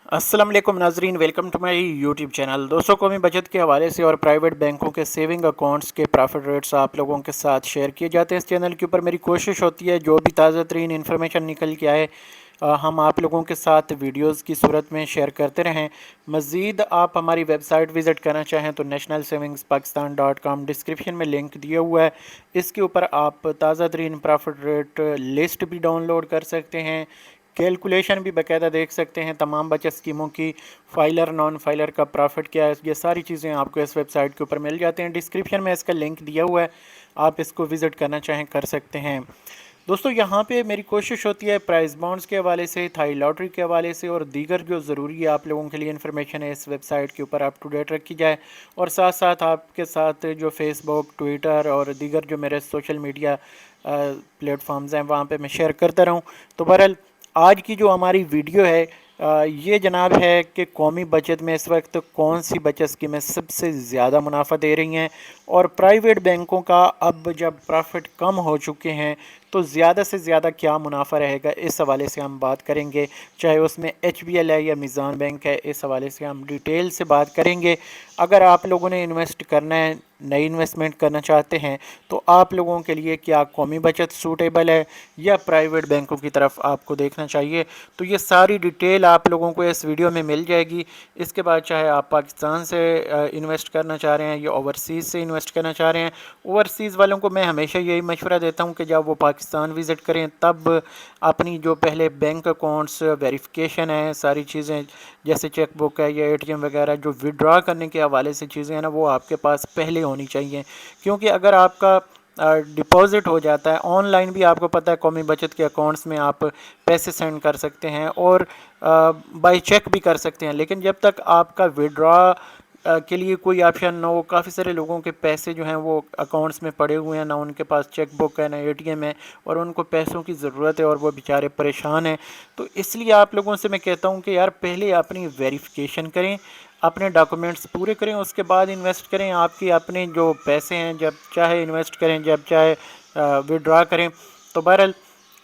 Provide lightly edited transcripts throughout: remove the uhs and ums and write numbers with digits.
अस्सलाम वालेकुम नाजरीन, welcome to my YouTube channel. दोस्तों, कौमी बचत के हवाले से और प्राइवेट बैंकों के सेविंग अकाउंट्स के प्रॉफिट रेट्स आप लोगों के साथ शेयर किए जाते हैं। इस चैनल के ऊपर मेरी कोशिश होती है जो भी ताज़ा तरीन इन्फॉर्मेशन निकल के आए हम आप लोगों के साथ वीडियोस की सूरत में शेयर करते रहें। मज़ीद आप हमारी वेबसाइट विज़िट करना चाहें तो nationalsavingspakistan.com डिस्क्रिप्शन में लिंक दिया हुआ है। इसके ऊपर आप ताज़ा तरीन प्रॉफिट रेट लिस्ट भी डाउनलोड कर सकते हैं, कैलकुलेशन भी बाकायदा देख सकते हैं, तमाम बचत स्कीमों की फाइलर नॉन फाइलर का प्रॉफिट क्या है, ये सारी चीज़ें आपको इस वेबसाइट के ऊपर मिल जाते हैं। डिस्क्रिप्शन में इसका लिंक दिया हुआ है, आप इसको विज़िट करना चाहें कर सकते हैं। दोस्तों, यहाँ पे मेरी कोशिश होती है प्राइस बॉन्ड्स के हवाले से, थाई लॉटरी के हवाले से और दीगर जो ज़रूरी है आप लोगों के लिए इन्फॉर्मेशन है इस वेबसाइट के ऊपर अप टू डेट रखी जाए, और साथ साथ आपके साथ जो फेसबुक, ट्विटर और दीगर जो मेरे सोशल मीडिया प्लेटफॉर्म्स हैं वहाँ पे मैं शेयर करता रहूँ। तो बहरहाल आज की जो हमारी वीडियो है ये जनाब है कि कौमी बचत में इस वक्त कौन सी बचत स्कीमें सबसे ज़्यादा मुनाफा दे रही हैं, और प्राइवेट बैंकों का अब जब प्रॉफिट कम हो चुके हैं तो ज़्यादा से ज़्यादा क्या मुनाफा रहेगा, इस हवाले से हम बात करेंगे। चाहे उसमें HBL है या मीज़ान बैंक है, इस हवाले से हम डिटेल से बात करेंगे। अगर आप लोगों ने इन्वेस्ट करना है, नई इन्वेस्टमेंट करना चाहते हैं, तो आप लोगों के लिए क्या कौमी बचत सूटेबल है या प्राइवेट बैंकों की तरफ आपको देखना चाहिए, तो ये सारी डिटेल आप लोगों को इस वीडियो में मिल जाएगी। इसके बाद चाहे आप पाकिस्तान से इन्वेस्ट करना चाह रहे हैं या ओवरसीज़ से इन्वेस्ट करना चाह रहे हैं, ओवरसीज़ वालों को मैं हमेशा यही मशवरा देता हूँ कि जब वो पाकिस्तान विज़िट करें तब अपनी जो पहले बैंक अकाउंट्स वेरिफिकेशन है, सारी चीज़ें जैसे चेक बुक है या ATM वगैरह जो विड्रॉ करने के हवाले से चीज़ें हैं ना, वो आपके पास पहले होनी चाहिए। क्योंकि अगर आपका डिपॉज़िट हो जाता है ऑनलाइन, भी आपको पता है कौमी बचत के अकाउंट्स में आप पैसे सेंड कर सकते हैं और बाई चेक भी कर सकते हैं, लेकिन जब तक आपका विड्रॉ के लिए कोई ऑप्शन ना हो, काफ़ी सारे लोगों के पैसे जो हैं वो अकाउंट्स में पड़े हुए हैं, ना उनके पास चेक बुक है ना ATM है, और उनको पैसों की ज़रूरत है और वो बेचारे परेशान हैं। तो इसलिए आप लोगों से मैं कहता हूँ कि यार पहले अपनी वेरिफिकेशन करें, अपने डॉक्यूमेंट्स पूरे करें, उसके बाद इन्वेस्ट करें। आपके अपने जो पैसे हैं जब चाहे इन्वेस्ट करें, जब चाहे विड्रॉ करें। तो बहरहाल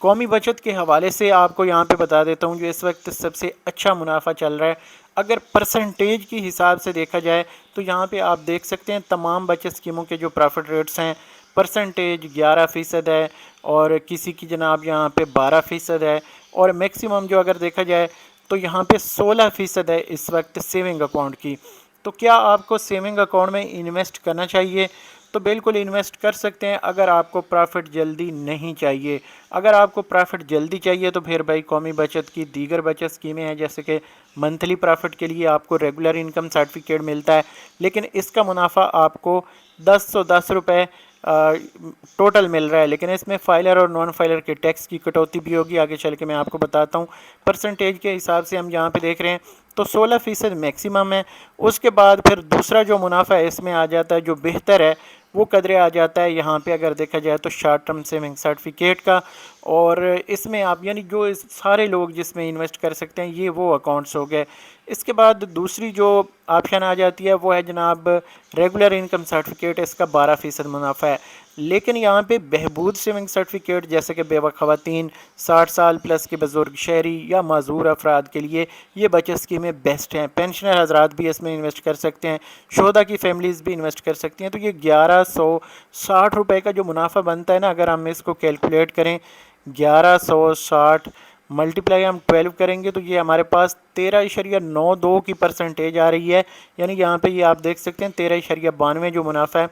कौमी बचत के हवाले से आपको यहाँ पे बता देता हूँ जो इस वक्त सबसे अच्छा मुनाफा चल रहा है। अगर परसेंटेज के हिसाब से देखा जाए तो यहाँ पे आप देख सकते हैं तमाम बचत स्कीमों के जो प्रॉफिट रेट्स हैं, परसेंटेज 11% है और किसी की जनाब यहाँ पे 12% है, और मैक्सिमम जो अगर देखा जाए तो यहाँ पे 16% है इस वक्त सेविंग अकाउंट की। तो क्या आपको सेविंग अकाउंट में इन्वेस्ट करना चाहिए? तो बिल्कुल इन्वेस्ट कर सकते हैं अगर आपको प्रॉफिट जल्दी नहीं चाहिए। अगर आपको प्रॉफिट जल्दी चाहिए तो फिर भाई कौमी बचत की दीगर बचत स्कीमें हैं, जैसे कि मंथली प्रॉफिट के लिए आपको रेगुलर इनकम सर्टिफिकेट मिलता है, लेकिन इसका मुनाफा आपको 10 रुपये टोटल मिल रहा है, लेकिन इसमें फाइलर और नॉन फाइलर के टैक्स की कटौती भी होगी, आगे चल के मैं आपको बताता हूँ। परसेंटेज के हिसाब से हम यहाँ पे देख रहे हैं तो 16% मैक्सिमम है। उसके बाद फिर दूसरा जो मुनाफा है इसमें आ जाता है, जो बेहतर है वो कदरे आ जाता है यहाँ पे अगर देखा जाए तो शॉर्ट टर्म सेविंग सर्टिफिकेट का, और इसमें आप यानी जो इस सारे लोग जिसमें इन्वेस्ट कर सकते हैं ये वो अकाउंट्स हो गए। इसके बाद दूसरी जो ऑप्शन आ जाती है वो है जनाब रेगुलर इनकम सर्टिफिकेट, इसका 12% मुनाफा है। लेकिन यहाँ पे बहबूद सेविंग सर्टिफिकेट जैसे कि बेवा ख़वातीन, 60 साल प्लस के बुज़ुर्ग शहरी या माजूर अफराद के लिए ये बचत स्कीमें बेस्ट हैं। पेंशनर हजरात भी इसमें इन्वेस्ट कर सकते हैं, शोहदा की फैमिलीज़ भी इन्वेस्ट कर सकती हैं। तो ये 1160 रुपये का जो मुनाफा बनता है ना, अगर हम इसको कैलकुलेट करें 1160 मल्टीप्लाई हम 12 करेंगे तो ये हमारे पास 13.92 की परसेंटेज आ रही है। यानी यहाँ पे ये आप देख सकते हैं 13.92 जो मुनाफा है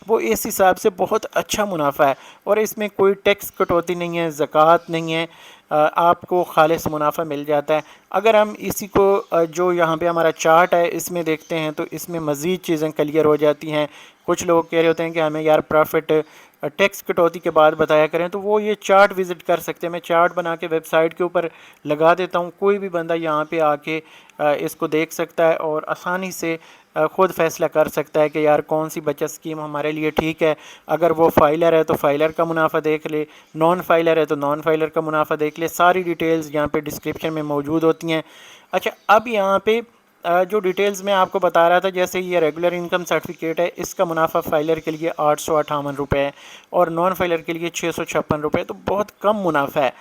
वो इस हिसाब से बहुत अच्छा मुनाफा है, और इसमें कोई टैक्स कटौती नहीं है, ज़कात नहीं है, आपको खालिस मुनाफा मिल जाता है। अगर हम इसी को जो यहाँ पे हमारा चार्ट है इसमें देखते हैं तो इसमें मज़ीद चीज़ें क्लियर हो जाती हैं। कुछ लोग कह रहे होते हैं कि हमें यार प्रॉफिट टैक्स कटौती के बाद बताया करें, तो वो ये चार्ट विज़िट कर सकते हैं। मैं चार्ट बना के वेबसाइट के ऊपर लगा देता हूँ, कोई भी बंदा यहाँ पे आके इसको देख सकता है और आसानी से ख़ुद फैसला कर सकता है कि यार कौन सी बचत स्कीम हमारे लिए ठीक है। अगर वो फाइलर है तो फाइलर का मुनाफा देख ले, नॉन फाइलर है तो नॉन फाइलर का मुनाफा देख ले। सारी डिटेल्स यहाँ पे डिस्क्रिप्शन में मौजूद होती हैं। अच्छा, अब यहाँ पे जो डिटेल्स मैं आपको बता रहा था, जैसे ये रेगुलर इनकम सर्टिफिकेट है, इसका मुनाफा फाइलर के लिए 858 रुपये है और नॉन फाइलर के लिए 656 रुपये, तो बहुत कम मुनाफा है।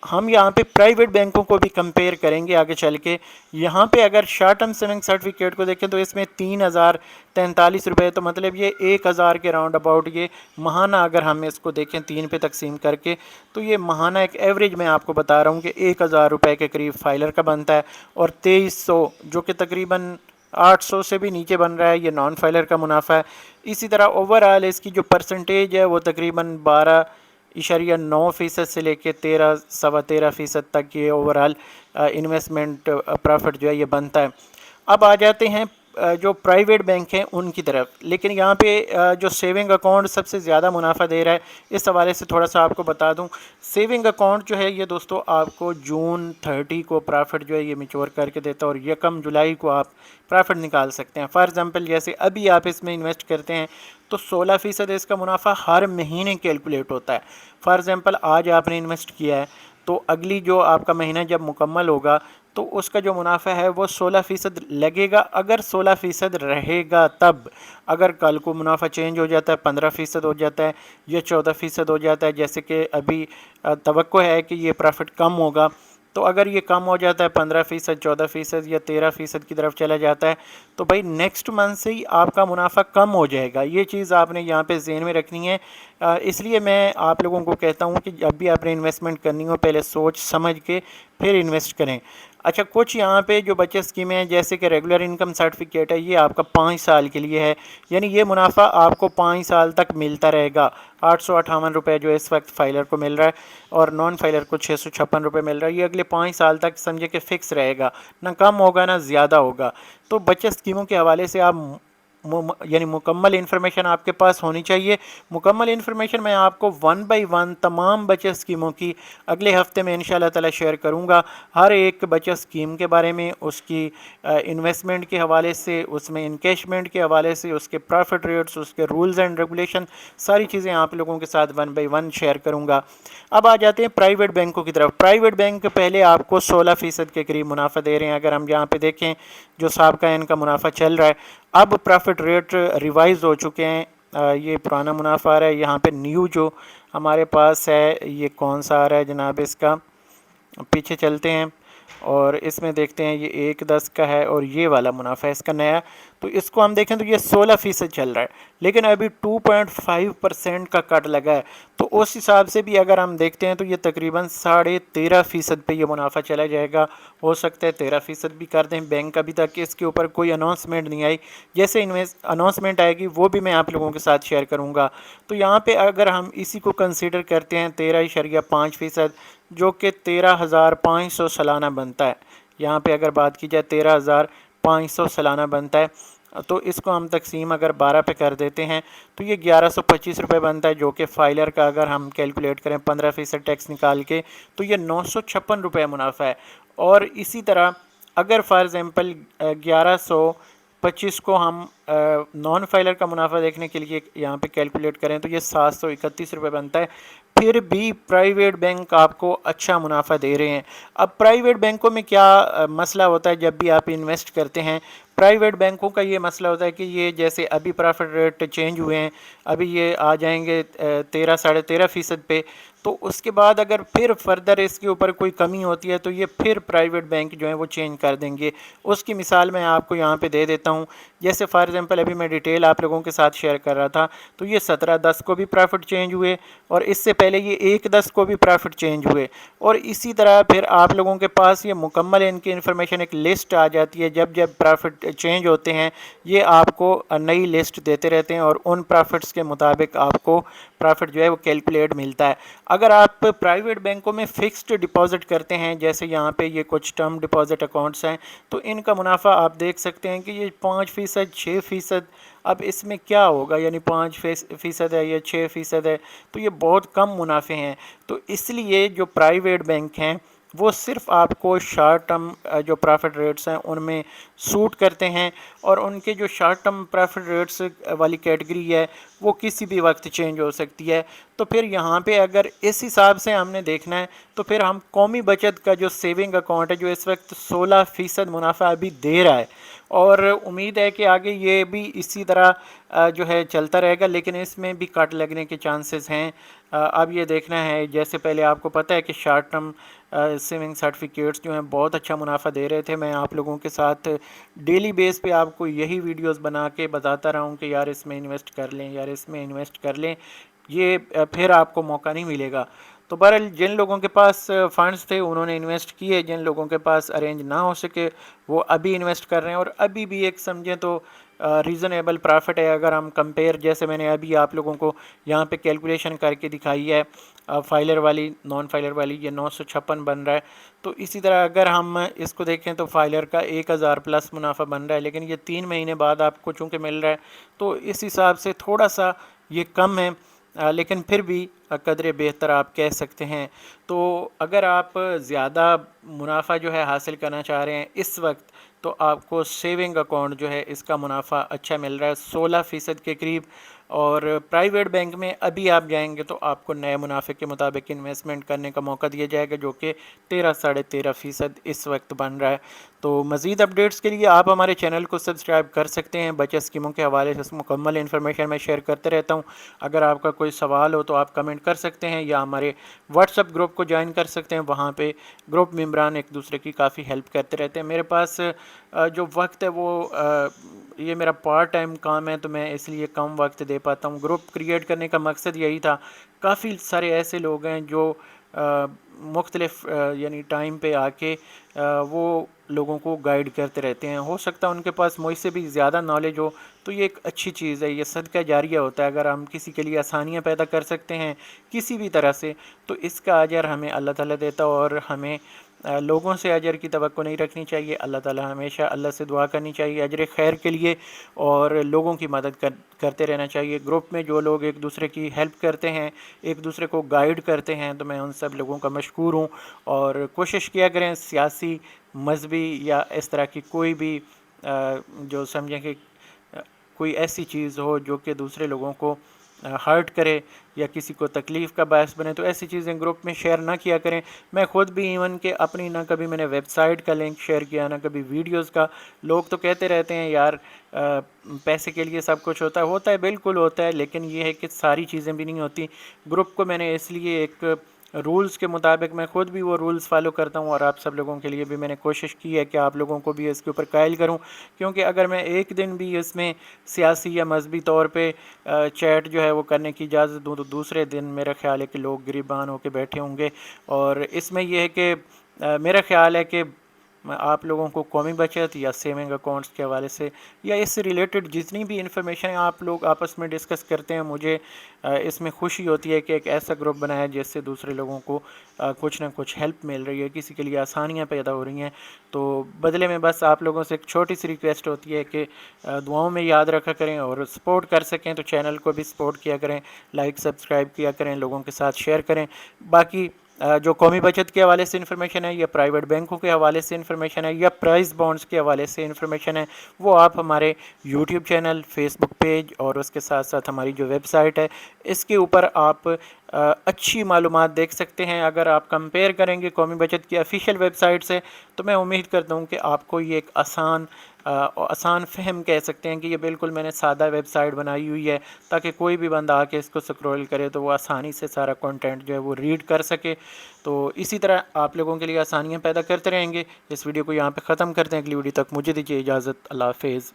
हम यहाँ पे प्राइवेट बैंकों को भी कंपेयर करेंगे आगे चल के। यहाँ पे अगर शॉर्ट टर्म सेविंग सर्टिफिकेट को देखें तो इसमें 3043 रुपये, तो मतलब ये 1000 के राउंड अबाउट ये महाना, अगर हम इसको देखें 3 पे तकसीम करके, तो ये महाना एक एवरेज मैं आपको बता रहा हूँ कि 1000 रुपये के करीब फाइलर का बनता है, और 2300 जो कि तकरीबन 800 से भी नीचे बन रहा है, ये नॉन फाइलर का मुनाफा है। इसी तरह ओवरऑल इसकी जो परसेंटेज है वो तकरीबन 12.9% से लेके 13 सवा 13% तक ये ओवरऑल इन्वेस्टमेंट प्रॉफिट जो है ये बनता है। अब आ जाते हैं जो प्राइवेट बैंक हैं उनकी तरफ। लेकिन यहाँ पे जो सेविंग अकाउंट सबसे ज़्यादा मुनाफा दे रहा है, इस हवाले से थोड़ा सा आपको बता दूँ। सेविंग अकाउंट जो है ये दोस्तों आपको जून 30 को प्रॉफिट जो है ये मैच्योर करके देता है, और 1 जुलाई को आप प्रॉफिट निकाल सकते हैं। फॉर एग्ज़ाम्पल जैसे अभी आप इसमें इन्वेस्ट करते हैं तो 16% इसका मुनाफा हर महीने कैलकुलेट होता है। फॉर एग्ज़ाम्पल आज आपने इन्वेस्ट किया है, तो अगली जो आपका महीना जब मुकम्मल होगा तो उसका जो मुनाफा है वो 16% लगेगा, अगर 16% रहेगा तब। अगर कल को मुनाफा चेंज हो जाता है, 15% हो जाता है या 14% हो जाता है, जैसे कि अभी तवक्को है कि ये प्रॉफिट कम होगा, तो अगर ये कम हो जाता है 15%, 14% या 13% की तरफ चला जाता है, तो भाई नेक्स्ट मंथ से ही आपका मुनाफा कम हो जाएगा। ये चीज़ आपने यहाँ पे ज़हन में रखनी है। इसलिए मैं आप लोगों को कहता हूँ कि जब भी आपने इन्वेस्टमेंट करनी हो पहले सोच समझ के फिर इन्वेस्ट करें। अच्छा, कुछ यहाँ पे जो बचत स्कीमें हैं जैसे कि रेगुलर इनकम सर्टिफिकेट है, ये आपका 5 साल के लिए है, यानी ये मुनाफा आपको 5 साल तक मिलता रहेगा। 858 रुपये जो इस वक्त फाइलर को मिल रहा है, और नॉन फाइलर को 656 रुपये मिल रहा है। ये अगले 5 साल तक समझे कि फ़िक्स रहेगा, ना कम होगा ना ज़्यादा होगा। तो बचत स्कीमों के हवाले से आप यानी मुकम्मल इन्फॉर्मेशन आपके पास होनी चाहिए। मुकम्मल इन्फॉर्मेशन मैं आपको 1 बाय 1 तमाम बचत स्कीमों की अगले हफ्ते में इंशाल्लाह ताला शेयर करूंगा। हर एक बचत स्कीम के बारे में, उसकी इन्वेस्टमेंट के हवाले से, उसमें इनकैशमेंट के हवाले से, उसके प्रॉफिट रेट्स, उसके रूल्स एंड रेगुलेशन, सारी चीज़ें आप लोगों के साथ 1 बाय 1 शेयर करूँगा। अब आ जाते हैं प्राइवेट बैंकों की तरफ। प्राइवेट बैंक पहले आपको 16% के करीब मुनाफा दे रहे हैं। अगर हम यहाँ पे देखें जो साबका इनका मुनाफा चल रहा है, अब प्रॉफिट रेट रिवाइज हो चुके हैं। ये पुराना मुनाफा आ रहा है। यहाँ पे न्यू जो हमारे पास है ये कौन सा आ रहा है जनाब, इसका पीछे चलते हैं और इसमें देखते हैं, ये 1.10 का है और ये वाला मुनाफा है इसका नया। तो इसको हम देखें तो ये 16% चल रहा है, लेकिन अभी 2.5% का कट लगा है। तो उस हिसाब से भी अगर हम देखते हैं तो ये तकरीबन 13.5% पे ये मुनाफा चला जाएगा। हो सकता है 13% भी कर दें। बैंक अभी तक इसके ऊपर कोई अनाउंसमेंट नहीं आई, जैसे अनाउंसमेंट आएगी वो भी मैं आप लोगों के साथ शेयर करूँगा। तो यहाँ पर अगर हम इसी को कंसिडर करते हैं 13.5%, जो कि 13,500 सालाना बनता है। यहाँ पे अगर बात की जाए 13,500 सालाना बनता है, तो इसको हम तकसीम अगर 12 पे कर देते हैं तो ये 1125 रुपये बनता है, जो कि फाइलर का अगर हम कैलकुलेट करें 15% टैक्स निकाल के तो ये 956 रुपये मुनाफा है। और इसी तरह अगर फॉर एग्ज़ाम्पल 1125 को हम नॉन फाइलर का मुनाफा देखने के लिए यहाँ पे कैलकुलेट करें तो ये 731 रुपये बनता है। फिर भी प्राइवेट बैंक आपको अच्छा मुनाफा दे रहे हैं। अब प्राइवेट बैंकों में क्या मसला होता है जब भी आप इन्वेस्ट करते हैं, प्राइवेट बैंकों का ये मसला होता है कि ये जैसे अभी प्रॉफिट रेट चेंज हुए हैं, अभी ये आ जाएंगे 13-13.5% पे, तो उसके बाद अगर फिर फर्दर इसके ऊपर कोई कमी होती है तो ये फिर प्राइवेट बैंक जो है वो चेंज कर देंगे। उसकी मिसाल मैं आपको यहाँ पे दे देता हूँ। जैसे फॉर एग्जांपल अभी मैं डिटेल आप लोगों के साथ शेयर कर रहा था, तो ये 17.10 को भी प्रॉफिट चेंज हुए, और इससे पहले ये 1.10 को भी प्रॉफिट चेंज हुए। और इसी तरह फिर आप लोगों के पास ये मुकम्मल इनकी इन्फॉर्मेशन एक लिस्ट आ जाती है। जब जब प्रॉफिट चेंज होते हैं ये आपको नई लिस्ट देते रहते हैं, और उन प्रॉफिट्स के मुताबिक आपको प्रॉफिट जो है वो कैलकुलेट मिलता है। अगर आप प्राइवेट बैंकों में फ़िक्स्ड डिपॉज़िट करते हैं, जैसे यहाँ पे ये कुछ टर्म डिपॉज़िट अकाउंट्स हैं, तो इनका मुनाफा आप देख सकते हैं कि ये 5%, 6%। अब इसमें क्या होगा, यानी 5% है या 6% है, तो ये बहुत कम मुनाफे हैं। तो इसलिए जो प्राइवेट बैंक हैं वो सिर्फ आपको शॉर्ट टर्म जो प्रॉफिट रेट्स हैं उनमें सूट करते हैं, और उनके जो शॉर्ट टर्म प्रॉफिट रेट्स वाली कैटेगरी है वो किसी भी वक्त चेंज हो सकती है। तो फिर यहाँ पे अगर इस हिसाब से हमने देखना है तो फिर हम कौमी बचत का जो सेविंग अकाउंट है, जो इस वक्त 16% मुनाफा अभी दे रहा है, اور امید ہے کہ آگے یہ بھی اسی طرح جو ہے چلتا رہے گا، لیکن اس میں بھی کٹ لگنے کے چانسز ہیں۔ اب یہ دیکھنا ہے، جیسے پہلے آپ کو پتہ ہے کہ شارٹ ٹرم سیونگ سرٹیفکیٹس جو ہیں بہت اچھا منافع دے رہے تھے۔ میں آپ لوگوں کے ساتھ ڈیلی بیس پہ آپ کو یہی ویڈیوز بنا کے بتاتا رہا ہوں کہ یار اس میں انویسٹ کر لیں، یار اس میں انویسٹ کر لیں، یہ پھر آپ کو موقع نہیں ملے گا۔ تو بہرحال جن لوگوں کے پاس فنڈز تھے انہوں نے انویسٹ کیے، جن لوگوں کے پاس ارینج نہ ہو سکے وہ ابھی انویسٹ کر رہے ہیں، اور ابھی بھی ایک سمجھیں تو ریزنیبل پرافٹ ہے۔ اگر ہم کمپیئر، جیسے میں نے ابھی آپ لوگوں کو یہاں پہ کیلکولیشن کر کے دکھائی ہے، فائلر والی نان فائلر والی، یہ 956 بن رہا ہے۔ تو اسی طرح اگر ہم اس کو دیکھیں تو فائلر کا 1000 پلس منافع بن رہا ہے، لیکن یہ 3 مہینے بعد آپ کو چونکہ مل رہا ہے تو اس حساب سے تھوڑا سا یہ کم ہے، لیکن پھر بھی قدرے بہتر آپ کہہ سکتے ہیں۔ تو اگر آپ زیادہ منافع جو ہے حاصل کرنا چاہ رہے ہیں اس وقت، تو آپ کو سیونگ اکاؤنٹ جو ہے اس کا منافع اچھا مل رہا ہے 16% کے قریب، اور پرائیویٹ بینک میں ابھی آپ جائیں گے تو آپ کو نئے منافع کے مطابق انویسٹمنٹ کرنے کا موقع دیا جائے گا، جو کہ 13.5% اس وقت بن رہا ہے۔ تو مزید اپڈیٹس کے لیے آپ ہمارے چینل کو سبسکرائب کر سکتے ہیں۔ بچت اسکیموں کے حوالے سے مکمل انفارمیشن میں شیئر کرتے رہتا ہوں۔ اگر آپ کا کوئی سوال ہو تو آپ کمنٹ کر سکتے ہیں، یا ہمارے واٹس ایپ گروپ کو جوائن کر سکتے ہیں، وہاں پہ گروپ ممبران ایک دوسرے کی کافی ہیلپ کرتے رہتے ہیں۔ میرے پاس جو وقت ہے وہ یہ میرا پارٹ ٹائم کام ہے، تو میں اس لیے کم وقت دے پاتا ہوں۔ گروپ کریٹ کرنے کا مقصد یہی تھا، کافی سارے ایسے لوگ ہیں جو مختلف یعنی ٹائم پہ آ کے وہ لوگوں کو گائیڈ کرتے رہتے ہیں۔ ہو سکتا ہے ان کے پاس مجھ سے بھی زیادہ نالج ہو، تو یہ ایک اچھی چیز ہے، یہ صدقہ جاریہ ہوتا ہے۔ اگر ہم کسی کے لیے آسانیاں پیدا کر سکتے ہیں کسی بھی طرح سے، تو اس کا اجر ہمیں اللہ تعالیٰ دیتا، اور ہمیں لوگوں سے اجر کی توقع نہیں رکھنی چاہیے۔ اللہ تعالیٰ ہمیشہ اللہ سے دعا کرنی چاہیے اجر خیر کے لیے، اور لوگوں کی مدد کرتے رہنا چاہیے۔ گروپ میں جو لوگ ایک دوسرے کی ہیلپ کرتے ہیں، ایک دوسرے کو گائیڈ کرتے ہیں، تو میں ان سب لوگوں کا مشکور ہوں۔ اور کوشش کیا کریں سیاسی، مذہبی یا اس طرح کی کوئی بھی جو سمجھیں کہ کوئی ایسی چیز ہو جو کہ دوسرے لوگوں کو ہرٹ کرے یا کسی کو تکلیف کا باعث بنے، تو ایسی چیزیں گروپ میں شیئر نہ کیا کریں۔ میں خود بھی ایون کہ اپنی نہ کبھی میں نے ویب سائٹ کا لنک شیئر کیا، نہ کبھی ویڈیوز کا۔ لوگ تو کہتے رہتے ہیں یار پیسے کے لیے سب کچھ ہوتا ہے بالکل ہوتا ہے، لیکن یہ ہے کہ ساری چیزیں بھی نہیں ہوتی۔ گروپ کو میں نے اس لیے ایک رولز کے مطابق، میں خود بھی وہ رولز فالو کرتا ہوں، اور آپ سب لوگوں کے لیے بھی میں نے کوشش کی ہے کہ آپ لوگوں کو بھی اس کے اوپر قائل کروں، کیونکہ اگر میں ایک دن بھی اس میں سیاسی یا مذہبی طور پہ چیٹ جو ہے وہ کرنے کی اجازت دوں، تو دوسرے دن میرا خیال ہے کہ لوگ گریبان ہو کے بیٹھے ہوں گے۔ اور اس میں یہ ہے کہ میرا خیال ہے کہ آپ لوگوں کو قومی بچت یا سیونگ اکاؤنٹس کے حوالے سے یا اس سے ریلیٹڈ جتنی بھی انفارمیشن آپ لوگ آپس میں ڈسکس کرتے ہیں، مجھے اس میں خوشی ہوتی ہے کہ ایک ایسا گروپ بنایا جس سے دوسرے لوگوں کو کچھ نہ کچھ ہیلپ مل رہی ہے، کسی کے لیے آسانیاں پیدا ہو رہی ہیں۔ تو بدلے میں بس آپ لوگوں سے ایک چھوٹی سی ریکویسٹ ہوتی ہے کہ دعاؤں میں یاد رکھا کریں، اور سپورٹ کر سکیں تو چینل کو بھی سپورٹ کیا کریں، لائک سبسکرائب کیا کریں، لوگوں کے ساتھ شیئر کریں۔ باقی جو قومی بچت کے حوالے سے انفارمیشن ہے، یا پرائیویٹ بینکوں کے حوالے سے انفارمیشن ہے، یا پرائز بانڈز کے حوالے سے انفارمیشن ہے، وہ آپ ہمارے یوٹیوب چینل، فیس بک پیج، اور اس کے ساتھ ساتھ ہماری جو ویب سائٹ ہے اس کے اوپر آپ اچھی معلومات دیکھ سکتے ہیں۔ اگر آپ کمپیئر کریں گے قومی بچت کی آفیشیل ویب سائٹ سے، تو میں امید کرتا ہوں کہ آپ کو یہ ایک آسان فہم کہہ سکتے ہیں کہ یہ بالکل میں نے سادہ ویب سائٹ بنائی ہوئی ہے، تاکہ کوئی بھی بندہ آ کے اس کو سکرول کرے تو وہ آسانی سے سارا کنٹینٹ جو ہے وہ ریڈ کر سکے۔ تو اسی طرح آپ لوگوں کے لیے آسانیاں پیدا کرتے رہیں گے۔ اس ویڈیو کو یہاں پہ ختم کرتے ہیں، اگلی ویڈیو تک مجھے دیجیے اجازت، اللہ حافظ۔